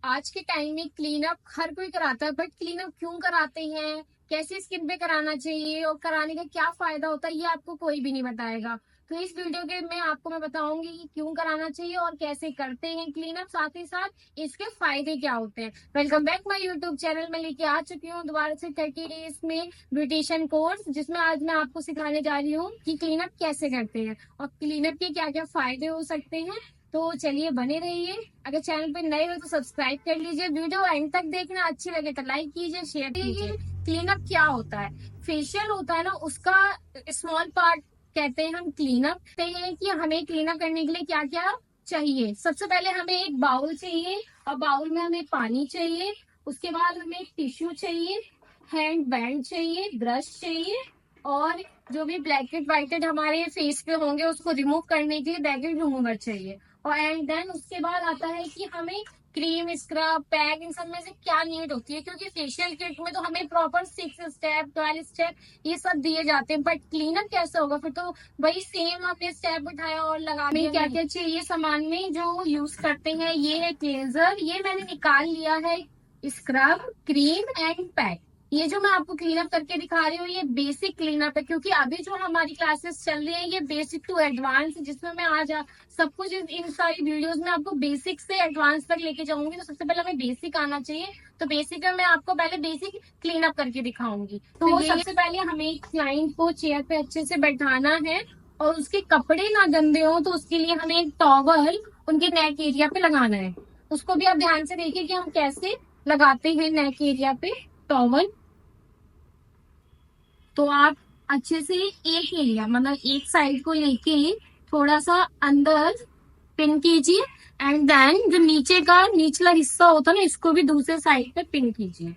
आज के टाइम में क्लीन अप हर कोई कराता है, बट क्लीन अप क्यों कराते हैं, कैसे स्किन पे कराना चाहिए और कराने का क्या फायदा होता है, ये आपको कोई भी नहीं बताएगा। तो इस वीडियो के में आपको मैं बताऊंगी कि क्यों कराना चाहिए और कैसे करते हैं क्लीन अप, साथ ही साथ इसके फायदे क्या होते हैं। Welcome back my YouTube channel में लेके आ चुकी हूँ दोबारा से 30 डेज में ब्यूटिशियन कोर्स, जिसमें आज मैं आपको सिखाने जा रही हूँ कि क्लीन अप कैसे करते हैं और क्लीन अप के क्या क्या फायदे हो सकते हैं। तो चलिए बने रहिए। अगर चैनल पे नए हो तो सब्सक्राइब कर लीजिए, वीडियो एंड तक देखना, अच्छी लगे तो लाइक कीजिए, शेयर कीजिए। क्लीन अप क्या होता है? फेशियल होता है ना, उसका स्मॉल पार्ट कहते हैं हम क्लीन अप। कहते हैं कि हमें क्लीन अप करने के लिए क्या क्या चाहिए। सबसे पहले हमें एक बाउल चाहिए और बाउल में हमें पानी चाहिए। उसके बाद हमें टिश्यू चाहिए, हैंड बैंड चाहिए, ब्रश चाहिए और जो भी ब्लैकेट वाइटेड हमारे फेस पे होंगे उसको रिमूव करने के लिए ब्लैकेट रिमूवर चाहिए। और एंड देन उसके बाद आता है कि हमें क्रीम, स्क्रब, पैक, इन सब में से क्या नीड होती है, क्योंकि फेशियल किट में तो हमें प्रॉपर 6 स्टेप 12 स्टेप ये सब दिए जाते हैं, बट क्लीनअप कैसे होगा? फिर तो वही सेम आपने स्टेप उठाया और लगा में क्या क्या चाहिए सामान में जो यूज करते हैं। ये है क्लेंजर, ये मैंने निकाल लिया है, स्क्रब, क्रीम एंड पैक। ये जो मैं आपको क्लीनअप करके दिखा रही हूँ ये बेसिक क्लीनअप है, क्योंकि अभी जो हमारी क्लासेस चल रही है ये बेसिक टू एडवांस, जिसमें मैं आज सब कुछ इन सारी वीडियोस में आपको बेसिक से एडवांस तक लेके जाऊंगी। तो सबसे पहले हमें बेसिक आना चाहिए, तो बेसिक में मैं आपको पहले बेसिक क्लीन अप करके दिखाऊंगी। तो सबसे पहले हमें क्लाइंट को चेयर पे अच्छे से बैठाना है और उसके कपड़े ना गंदे हो, तो उसके लिए हमें एक टॉवल उनके नेक एरिया पे लगाना है। उसको भी आप ध्यान से देखिए कि हम कैसे लगाते हैं नेक एरिया पे टॉवल। तो आप अच्छे से एक एरिया मतलब एक साइड को लेके थोड़ा सा अंदर पिन कीजिए एंड देन जो नीचे का निचला हिस्सा होता है ना, इसको भी दूसरे साइड पे पिन कीजिए।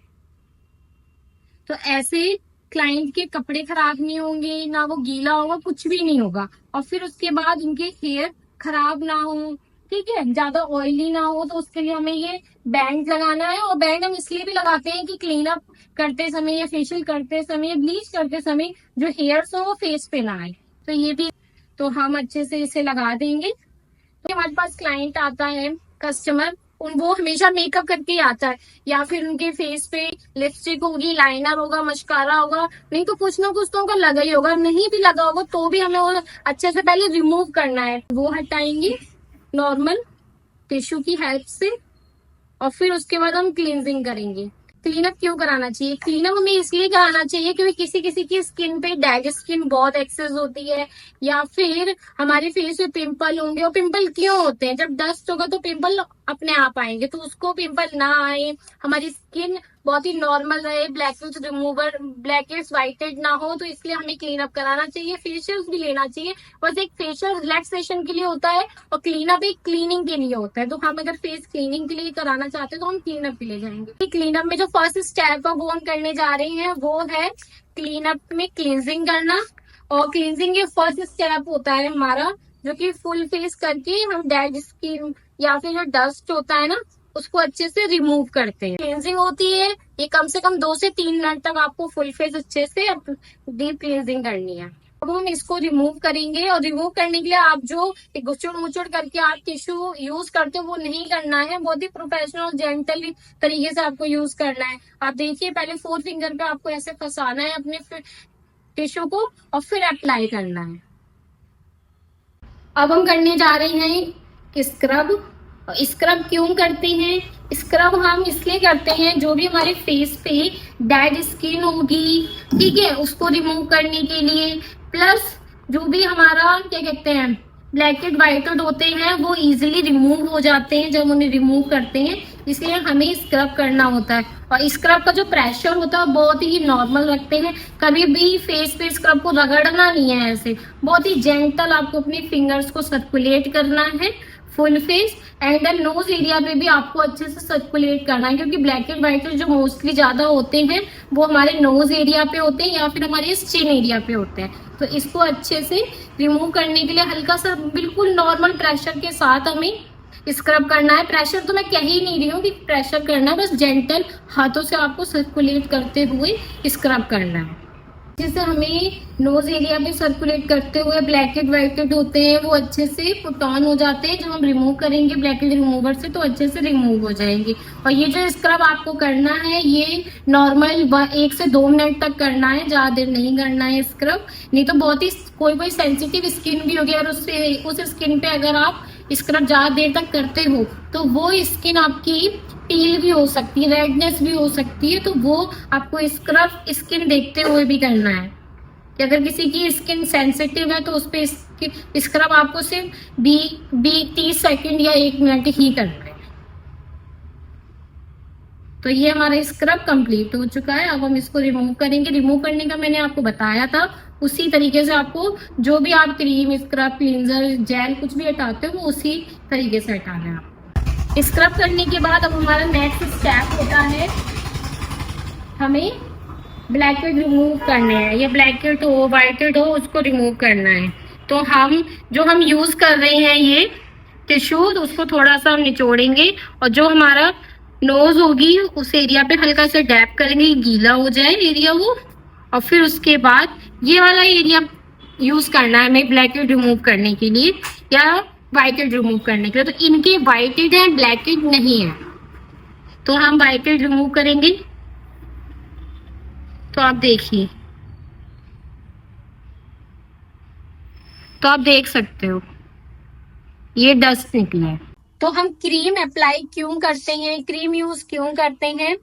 तो ऐसे क्लाइंट के कपड़े खराब नहीं होंगे, ना वो गीला होगा, कुछ भी नहीं होगा। और फिर उसके बाद उनके हेयर खराब ना हो, ठीक है, ज्यादा ऑयली ना हो, तो उसके लिए हमें ये बैंड लगाना है। और बैंड हम इसलिए भी लगाते हैं कि क्लीन अप करते समय या फेशियल करते समय या ब्लीच करते समय जो हेयर्स हो वो फेस पे ना आए। तो ये भी तो हम अच्छे से इसे लगा देंगे। तो हमारे पास क्लाइंट आता है, कस्टमर, वो हमेशा मेकअप करके ही आता है, या फिर उनके फेस पे लिपस्टिक होगी, लाइनर होगा, मस्कारा होगा, नहीं तो कुछ ना कुछ तो उनका लगा ही होगा। नहीं भी लगा होगा तो भी हमें वो अच्छे से पहले रिमूव करना है। वो हटाएंगे नॉर्मल टिश्यू की हेल्प से और फिर उसके बाद हम क्लींजिंग करेंगे। क्लीनअप क्यों कराना चाहिए? क्लीनअप हमें इसलिए कराना चाहिए क्योंकि किसी किसी की स्किन पे डेड स्किन बहुत एक्सेस होती है, या फिर हमारे फेस पे पिंपल होंगे। और पिंपल क्यों होते हैं? जब डस्ट होगा तो पिंपल अपने आप आएंगे, तो उसको पिंपल ना आए, हमारी स्किन बहुत ही नॉर्मल रहे, ब्लैकेट्स रिमूवर, ब्लैकेट्स वाइटेड ना हो, तो इसलिए हमें क्लीन अप कराना चाहिए। फेशियल्स भी लेना चाहिए, बस एक फेशियल रिलैक्सेशन के लिए होता है और क्लीन अप एक क्लीनिंग के लिए होता है। तो हम अगर फेस क्लीनिंग के लिए कराना चाहते हैं तो हम क्लीन अप के लिए जाएंगे। क्लीन अप में जो फर्स्ट स्टेप है वो हम करने जा रहे हैं, वो है क्लीन अप में क्लींजिंग करना। और क्लींजिंग ये फर्स्ट स्टेप होता है हमारा, जो कि फुल फेस करके हम डेड स्किन या फिर जो डस्ट होता है ना उसको अच्छे से रिमूव करते हैं। क्लींजिंग होती है ये कम से कम 2 से 3 मिनट तक आपको फुल फेस अच्छे से डीप क्लींजिंग करनी है। अब हम इसको रिमूव करेंगे और रिमूव करने के लिए आप जो गुचड़ मुचड़ करके आप टिश्यू यूज करते हो वो नहीं करना है, बहुत ही प्रोफेशनल जेंटल तरीके से आपको यूज करना है। आप देखिए पहले 4 फिंगर पे आपको ऐसे फंसाना है अपने टिश्यू को और फिर अप्लाई करना है। अब हम करने जा रहे हैं स्क्रब। स्क्रब क्यों करते हैं? स्क्रब हम इसलिए करते हैं जो भी हमारे फेस पे डेड स्किन होगी, ठीक है, उसको रिमूव करने के लिए, प्लस जो भी हमारा क्या कहते हैं ब्लैकेट वाइटेड होते हैं वो इजीली रिमूव हो जाते हैं जब उन्हें रिमूव करते हैं, इसलिए हमें स्क्रब करना होता है। और स्क्रब का जो प्रेशर होता है बहुत ही नॉर्मल रखते हैं, कभी भी फेस पे स्क्रब को रगड़ना नहीं है, ऐसे बहुत ही जेंटल आपको अपने फिंगर्स को सर्कुलेट करना है full face. And then nose area पे भी आपको अच्छे से सर्कुलेट करना है, क्योंकि ब्लैक एंड व्हाइट जो मोस्टली ज्यादा होते हैं वो हमारे नोज एरिया पे होते हैं या फिर हमारे चिन एरिया पे होते हैं। तो इसको अच्छे से रिमूव करने के लिए हल्का सा बिल्कुल नॉर्मल प्रेशर के साथ हमें स्क्रब करना है। प्रेशर तो मैं कह ही नहीं रही हूँ कि प्रेशर करना है, बस जेंटल हाथों से आपको सर्कुलेट करते हुए स्क्रब करना है। जैसे हमें नोज एरिया में सर्कुलेट करते हुए ब्लैकेट व्हाइटेड होते हैं वो अच्छे से पुट ऑन हो जाते हैं। जब हम रिमूव करेंगे ब्लैकेट रिमूवर से तो अच्छे से रिमूव हो जाएंगे। और ये जो स्क्रब आपको करना है ये नॉर्मल 1 से 2 मिनट तक करना है, ज्यादा देर नहीं करना है स्क्रब। नहीं तो बहुत ही कोई सेंसिटिव स्किन भी होगी और उससे उस स्किन पे अगर आप स्क्रब ज्यादा देर तक करते हो तो वो स्किन आपकी पील भी हो सकती है, रेडनेस भी हो सकती है। तो वो आपको स्क्रब स्किन देखते हुए भी करना है कि अगर किसी की स्किन सेंसिटिव है तो उस पर स्क्रब आपको सिर्फ 30 सेकंड या 1 मिनट ही करना है। तो ये हमारा स्क्रब कंप्लीट हो चुका है। अब हम इसको रिमूव करेंगे। रिमूव करने का मैंने आपको बताया था, उसी तरीके से आपको जो भी आप क्रीम, स्क्रब, क्लींजर, जेल कुछ भी हटाते हो वो उसी तरीके से हटाना है आपको। स्क्रब करने के बाद अब हमारा नेक्स्ट स्टेप होता है हमें ब्लैकेट रिमूव करने हैं। ये ब्लैकेट हो व्हाइटेड हो उसको रिमूव करना है। तो हम यूज कर रहे हैं ये टिश्यू, तो उसको थोड़ा सा हम निचोड़ेंगे और जो हमारा नोज होगी उस एरिया पे हल्का सा डैप करेंगे, गीला हो जाए एरिया वो। और फिर उसके बाद ये वाला एरिया यूज करना है हमें ब्लैकेट रिमूव करने के लिए या व्हाइटेड रिमूव करने के लिए। तो इनके व्हाइटेड है, ब्लैकेट नहीं है, तो हम व्हाइटेड रिमूव करेंगे। तो आप देखिए, तो आप देख सकते हो ये डस्ट निकला है। तो हम क्रीम अप्लाई क्यों करते हैं, क्रीम यूज क्यों करते हैं?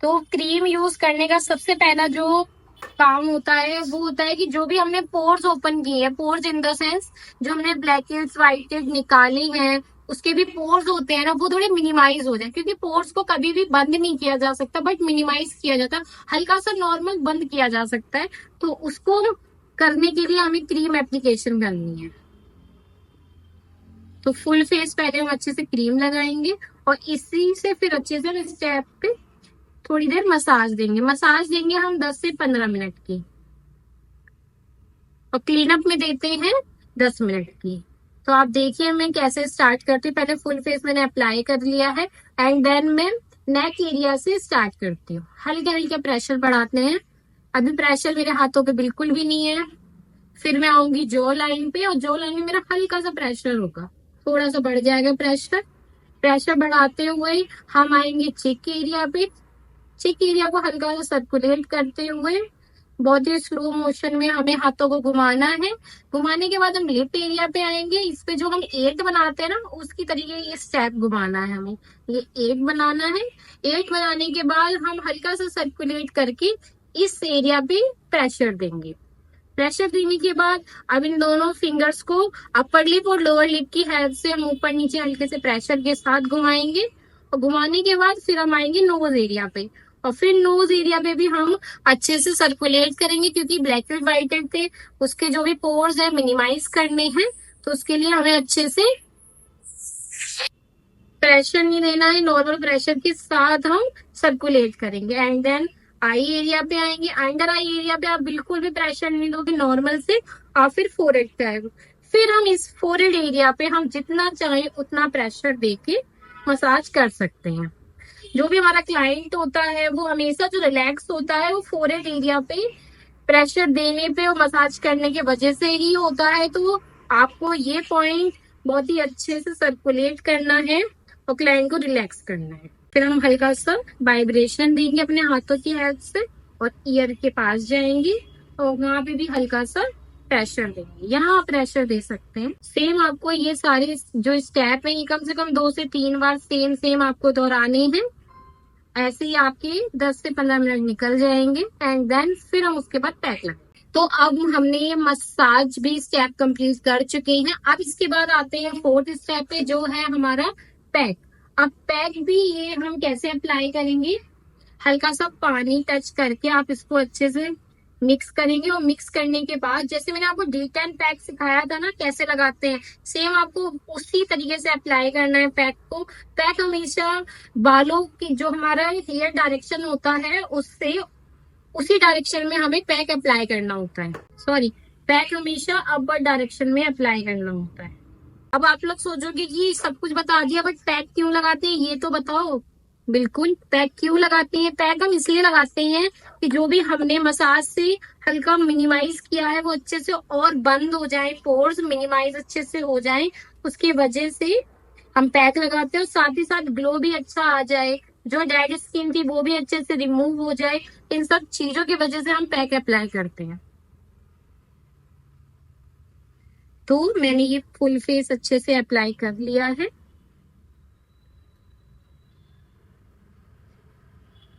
तो क्रीम यूज करने का सबसे पहला जो काम होता है वो होता है कि जो भी हमने पोर्स ओपन किए हैं, पोर्स इन द सेंस जो हमने ब्लैकेट्स व्हाइटेड निकाले हैं उसके भी पोर्स होते हैं ना, वो थोड़े मिनिमाइज हो जाए। क्योंकि पोर्स को कभी भी बंद नहीं किया जा सकता बट मिनिमाइज किया जाता है, हल्का सा नॉर्मल बंद किया जा सकता है। तो उसको करने के लिए हमें क्रीम एप्लीकेशन करनी है। तो फुल फेस पहले हम अच्छे से क्रीम लगाएंगे और इसी से फिर अच्छे से हम स्टेप पे थोड़ी देर मसाज देंगे। मसाज देंगे हम 10 से 15 मिनट की और क्लीन अप में देते हैं 10 मिनट की। तो आप देखिए मैं कैसे स्टार्ट करती हूँ। पहले फुल फेस मैंने अप्लाई कर लिया है एंड देन मैं नेक एरिया से स्टार्ट करती हूँ। हल्के हल्के प्रेशर बढ़ाते हैं। अभी प्रेशर मेरे हाथों पे बिल्कुल भी नहीं है। फिर मैं आऊंगी जॉ लाइन पे और जॉ लाइन में मेरा हल्का सा प्रेशर होगा, थोड़ा सा बढ़ जाएगा प्रेशर। प्रेशर बढ़ाते हुए हम आएंगे चिक एरिया पे। चिक एरिया को हल्का सा सर्कुलेट करते हुए बहुत ही स्लो मोशन में हमें हाथों को घुमाना है। घुमाने के बाद हम लिप एरिया पे आएंगे। इस पे जो हम 8 बनाते हैं ना उसकी तरीके ये स्टेप घुमाना है हमें, ये 8 बनाना है। 8 बनाने के बाद हम हल्का सा सर्कुलेट करके इस एरिया पे प्रेशर देंगे। प्रेशर देने के बाद अब इन दोनों फिंगर्स को अपर लिप और लोअर लिप की हेल्प से हम ऊपर नीचे हल्के से प्रेशर के साथ घुमाएंगे। और घुमाने के बाद फिर हम आएंगे नोज एरिया पे और फिर नोज एरिया पे भी हम अच्छे से सर्कुलेट करेंगे क्योंकि ब्लैक एंड व्हाइट थे, उसके जो भी पोर्स है मिनिमाइज करने हैं। तो उसके लिए हमें अच्छे से प्रेशर नहीं देना है, नॉर्मल प्रेशर के साथ हम सर्कुलेट करेंगे। एंड देन आई एरिया पे आएंगे। अंडर आई एरिया पे आप बिल्कुल भी प्रेशर नहीं दोगे नॉर्मल से, और फिर फोरहेड पे आएगा। फिर हम इस फोरहेड एरिया पे हम जितना चाहे उतना प्रेशर देके मसाज कर सकते हैं। जो भी हमारा क्लाइंट होता है वो हमेशा जो रिलैक्स होता है वो फोरहेड एरिया पे प्रेशर देने पे और मसाज करने की वजह से ही होता है। तो आपको ये पॉइंट बहुत ही अच्छे से सर्कुलेट करना है और क्लाइंट को रिलैक्स करना है। फिर हम हल्का सा वाइब्रेशन देंगे अपने हाथों की हेल्प से और ईयर के पास जाएंगे और वहां पे भी हल्का सा प्रेशर देंगे। यहाँ आप प्रेशर दे सकते हैं। सेम आपको ये सारे जो स्टेप है ये कम से कम 2 से 3 बार सेम आपको दोहराने हैं। ऐसे ही आपके 10 से 15 मिनट निकल जाएंगे एंड देन फिर हम उसके बाद पैक लगाएंगे। तो अब हमने ये मसाज भी स्टेप कंप्लीट कर चुके हैं। अब इसके बाद आते हैं 4th स्टेप पे जो है हमारा पैक। अब पैक भी ये हम कैसे अप्लाई करेंगे, हल्का सा पानी टच करके आप इसको अच्छे से मिक्स करेंगे और मिक्स करने के बाद जैसे मैंने आपको D10 पैक सिखाया था ना कैसे लगाते हैं, सेम आपको उसी तरीके से अप्लाई करना है पैक को। पैक हमेशा बालों की जो हमारा हेयर डायरेक्शन होता है उससे उसी डायरेक्शन में हमें पैक अप्लाई करना होता है। पैक हमेशा अपर डायरेक्शन में अप्लाई करना होता है। अब आप लोग सोचोगे कि सब कुछ बता दिया बट पैक क्यों लगाते हैं ये तो बताओ। बिल्कुल। पैक क्यों लगाते हैं? पैक हम इसलिए लगाते हैं कि जो भी हमने मसाज से हल्का मिनिमाइज किया है वो अच्छे से और बंद हो जाए, पोर्स मिनिमाइज अच्छे से हो जाए, उसकी वजह से हम पैक लगाते हैं। और साथ ही साथ ग्लो भी अच्छा आ जाए, जो डेड स्किन थी वो भी अच्छे से रिमूव हो जाए। इन सब चीजों की वजह से हम पैक अप्लाई करते हैं। तो मैंने ये फुल फेस अच्छे से अप्लाई कर लिया है।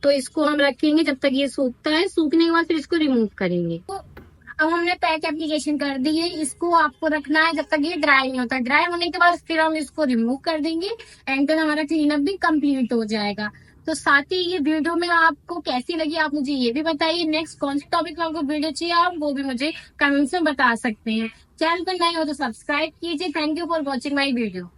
तो इसको हम रखेंगे जब तक ये सूखता है। सूखने के बाद फिर इसको रिमूव करेंगे। तो अब हमने पैक एप्लीकेशन कर दी है, इसको आपको रखना है जब तक ये ड्राई नहीं होता। ड्राई होने के बाद फिर हम इसको रिमूव कर देंगे एंड देन हमारा क्लीनअप भी कंप्लीट हो जाएगा। तो साथ ही ये वीडियो में आपको कैसी लगी आप मुझे ये भी बताइए। नेक्स्ट कौन से टॉपिक में आपको वीडियो चाहिए आप वो भी मुझे कमेंट्स में बता सकते हैं। चैनल पर नए हो तो सब्सक्राइब कीजिए। Thank you for watching my video.